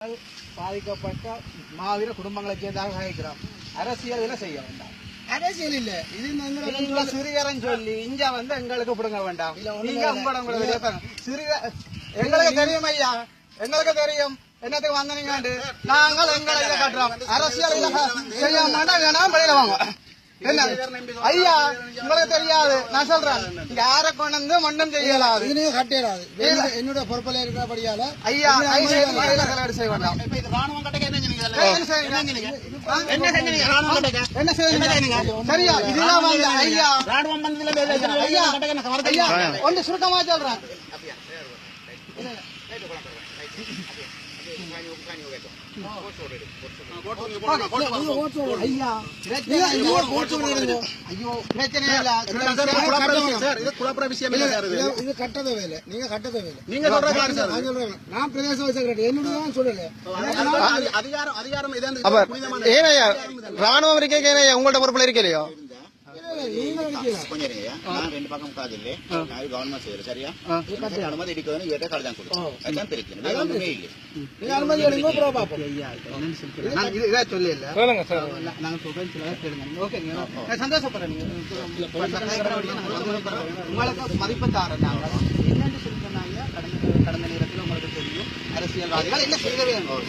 பாதிக்கப்பட்ட மாவீர குடும்பங்களை சேர்ந்தாக அழைக்கிறோம். அரசியல் செய்ய வேண்டாம். அரசியல் இல்ல, இது சிறுகரன் சொல்லி இங்க வந்து எங்களுக்கு பிடுங்க வேண்டாம். நீங்க உங்களோட எங்களுக்கு தெரியும் ஐயா, எங்களுக்கு தெரியும் என்னத்துக்கு வந்தீங்க. நாங்கள் எங்களை கட்டுறோம். அரசியல் செய்ய மாட்டோம். வேணாம் வெளியில வாங்க. என்ன ஐயா உங்களுக்கு தெரியாது, நான் சொல்றேன். இங்க யாரை கொண்டு வந்து மண்டம் செய்யலாது, கட்டிடாது. என்னோட பொறுப்பில் இருக்கிறபடியால ஐயா செய்ய வேண்டாம். என்ன செய்ய சரியா இதெல்லாம் வந்து ஐயா ஐயா ஒன்று சுருக்கமா சொல்றேன். ராணுவம் இருக்கே உங்களோட பொறுப்புல இருக்கலையோ? நான் ரெண்டு பக்கம் காதில்லை, கவர்மெண்ட் செய்யற சரியா அனுமதி எடுக்கணும். இவர்கிட்ட கடிதம் கொடுக்கும். அதான் தெரியும். சந்தோஷப்படுறேன். உங்களுக்கு மதிப்பு தாரேன். கடந்த நேரத்தில் உங்களுக்கு தெரியும் அரசியல்வாதிகள் என்ன செய்ய வேண்டும்.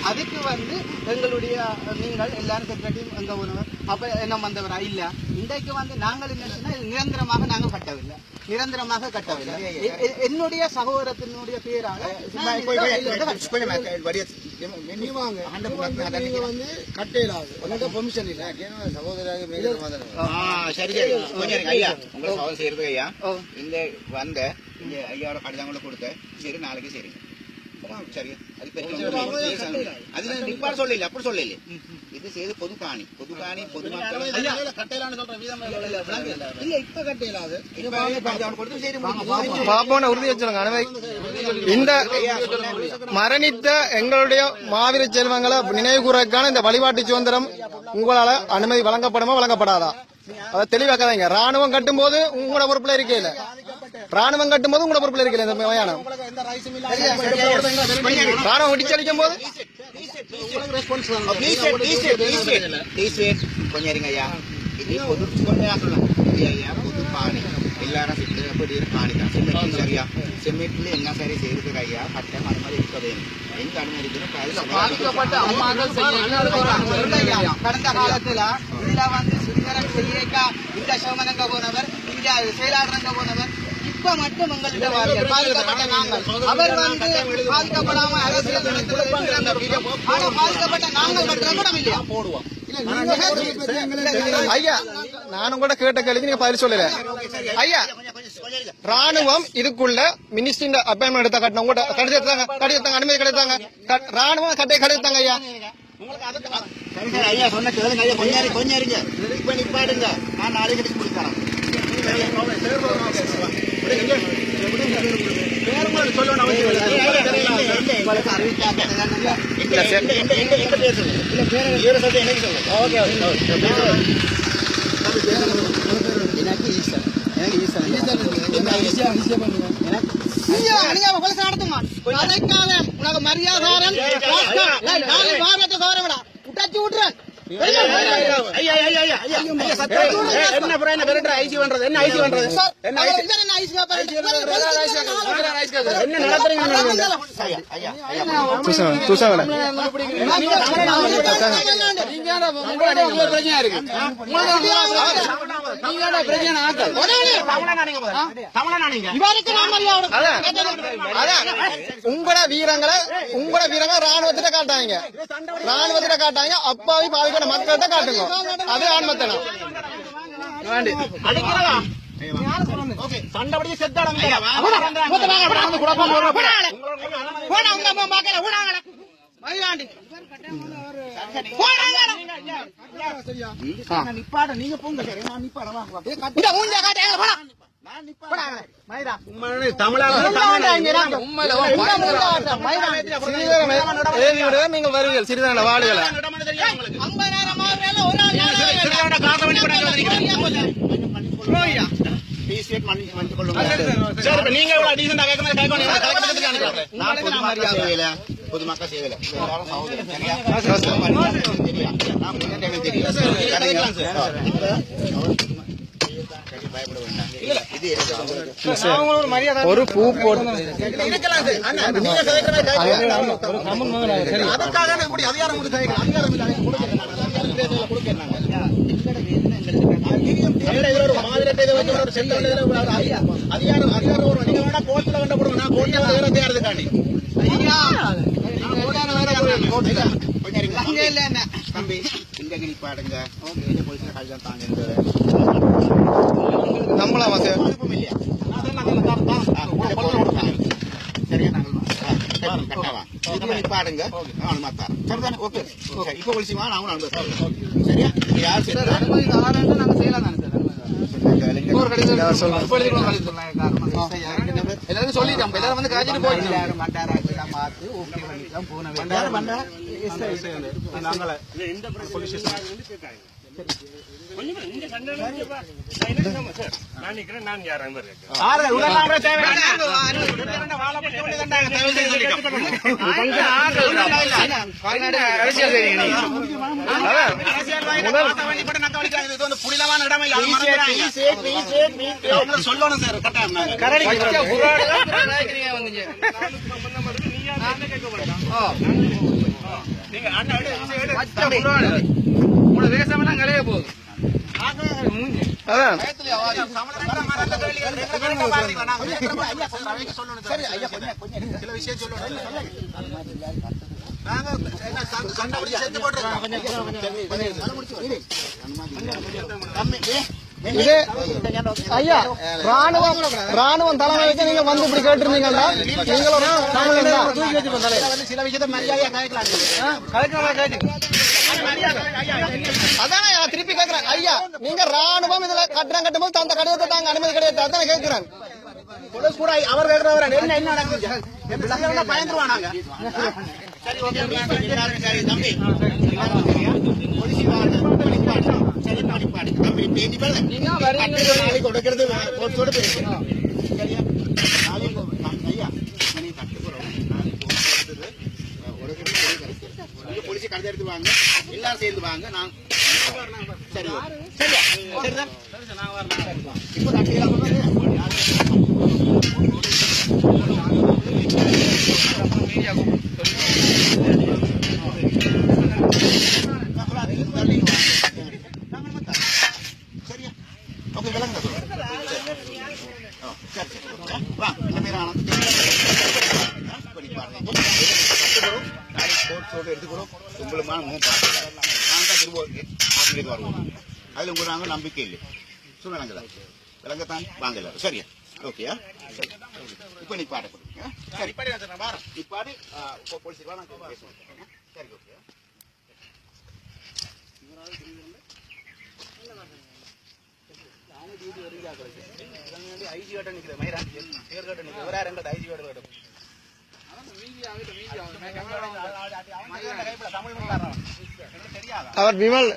அதுக்கு வந்து எங்களுடைய நீங்கள் எல்லாரும் செக்ரட்டரி எங்க ஒருவர் அப்ப என்ன வந்தவரா இல்ல. இன்றைக்கு வந்து நாங்கள் என்ன நிரந்தரமாக நாங்கள் கட்டவில்லை, நிரந்தரமாக கட்டவில்லை. என்னுடைய சகோதரத்தினுடைய பேராக பெர்மிஷன் இல்ல இந்த வந்த ஐயாவோட கடிதம் கூட கொடுத்த சரி நாளைக்கு சரி சரி அது நிப்பாடு சொல்லல, அப்படி சொல்லல. இது செய்து பொது காணி பொதுமக்கள் இப்ப கட்டையிலாது இந்த மரணித்த எங்களுடைய மாவீர செல்வங்களை நினைவு கூறக்கான இந்த வழிபாட்டு சுதந்திரம் உங்களால அனுமதி வழங்கப்படுமா வழங்கப்படாதா? அதை தெளிவாக்காதீங்க. ராணுவம் கட்டும் போது உங்களோட பொறுப்புல இருக்கல, ராணுவம் கட்டும் போது உங்களோட பொறுப்புல இருக்கல. இந்த மயானம் ராணுவம் இடிச்சடிக்கும் போது கொஞ்சம் இருங்க ஐயா. இது பொது ஐயா, பொது காணி எல்லாரும் காணிதான் சிமெண்ட் சரியா. சிமெண்ட்ல என்ன சரி செய்யறதுக்கு ஐயா கட்டம் அனுமதி இருக்க வேணும். எங்க அனுமதி பாதிக்கப்பட்ட அம்மாக்கள் கடந்த காலத்துல இதுல வந்து சுந்தரம் செய்யக்கா இந்த சோமனங்க போனவர், இங்க செயலாளரங்க போனவர். இப்ப மட்டும் எங்கள்கிட்ட பாதிக்கப்பட்ட நாங்கள் அவர் வந்து பாதிக்கப்படாம அரசியல் ஆனா பாதிக்கப்பட்ட நாங்கள் மட்டும் கூட இல்லையா போடுவோம். ஐயா நானும் கூட கேட்ட கேள்விக்கு நீங்க பதில் சொல்லல. ஐயா ராணுவம் இதுக்குள்ள மினிஸ்டர் அப்பாயின்மெண்ட் எடுத்த கட்டணம் கூட கடிதத்தாங்க அனுமதி கிடைத்தாங்க. ராணுவம் கட்டையை கடிதத்தாங்க ஐயா. ஐயா சொன்ன கேளுங்க ஐயா. கொஞ்சம் இருங்க, இப்ப நிப்பாடுங்க. நான் நாளைக்கு கடிச்சு கொடுத்தறேன். சொல்லணும் உனக்கு மரியாதாரன் உட்டாச்சு விட்டுறேன். உங்களோட வீரங்களை ராணுவத்திட்ட காட்டாங்க, அப்பாவி பாதிக்கிற மக்கள்கிட்ட காட்டுங்க. அது ஆன்மத்தனம். சண்டை செத்தாங்க. நிப்பாட நீங்க போங்க. நீங்க வருவீர்கள் சிறிதான வாடுகளை நீங்க பொதுமக்கள் செய்யல எல்லாரும் சகோதரன் சரியா நான் எனக்கு தெரியும் பயப்பட வேண்டாம் இது ஒரு பூ போட்டு தம்பி இங்க பாடுங்க நம்மளா பாடுங்க ஓகே இப்ப ஒழிச்சுமா நான் சரியா யார் எல்லாரும் சொல்லிட்டோம் எல்லாரும் வந்து காய்ச்சிட்டு போயிட்டு மட்டாராக்கெல்லாம் பார்த்து ஓகே பண்ணிக்கலாம் போன சொல்லணும் சார் தேசமெல்லாம் கலைய போகுது சில விஷயம் சொல்லணும் இது ஐயா ராணுவம் தலைமை வச்சு நீங்க வந்து இப்படி கேட்டிருந்தீங்கன்னா சில விஷயத்த மரியாதையா அதானே திருப்பி கேட்கிறேன் ஐயா நீங்க ராணுவம் இதுல கட்டணம் கட்டும்போது அந்த கடிதத்தை தாங்க அனுமதி கிடையாது அதானே கேட்கிறேன் கூட அவர் கேட்கிறவர் என்ன நடக்குது பயந்துருவானாங்க சரி தம்பி கொடுக்கறது போலீஸ் கடை எடுத்து வாங்க எல்லாரும் சேர்ந்து வாங்க நான் சரி சரியா சரிதான் இப்போ சரியா ஓகே விளங்க வா என்ன பேர் ஆனந்த் எடுத்துக்கிறோம் உங்களுமான முகம் பார்க்கலாம் நான் தான் திரும்ப வருவோம் அதில் உங்களுக்கு நாங்கள் நம்பிக்கை இல்லை விளங்குதா விளங்கத்தான் வாங்க எல்லாரும் சரியா ஓகேயா இப்போ நீ பாட கொடுங்க சரி நீ பாடி போலீஸ் பேசுவோம் சரி ஓகே ஐஜி கட்ட நிற்கிறேன் மயிராஜ் பேர் கட்ட நிற்கிறேன் வேற எங்கிட்ட ஐஜி கட்ட கட்டும் அவர் விமல்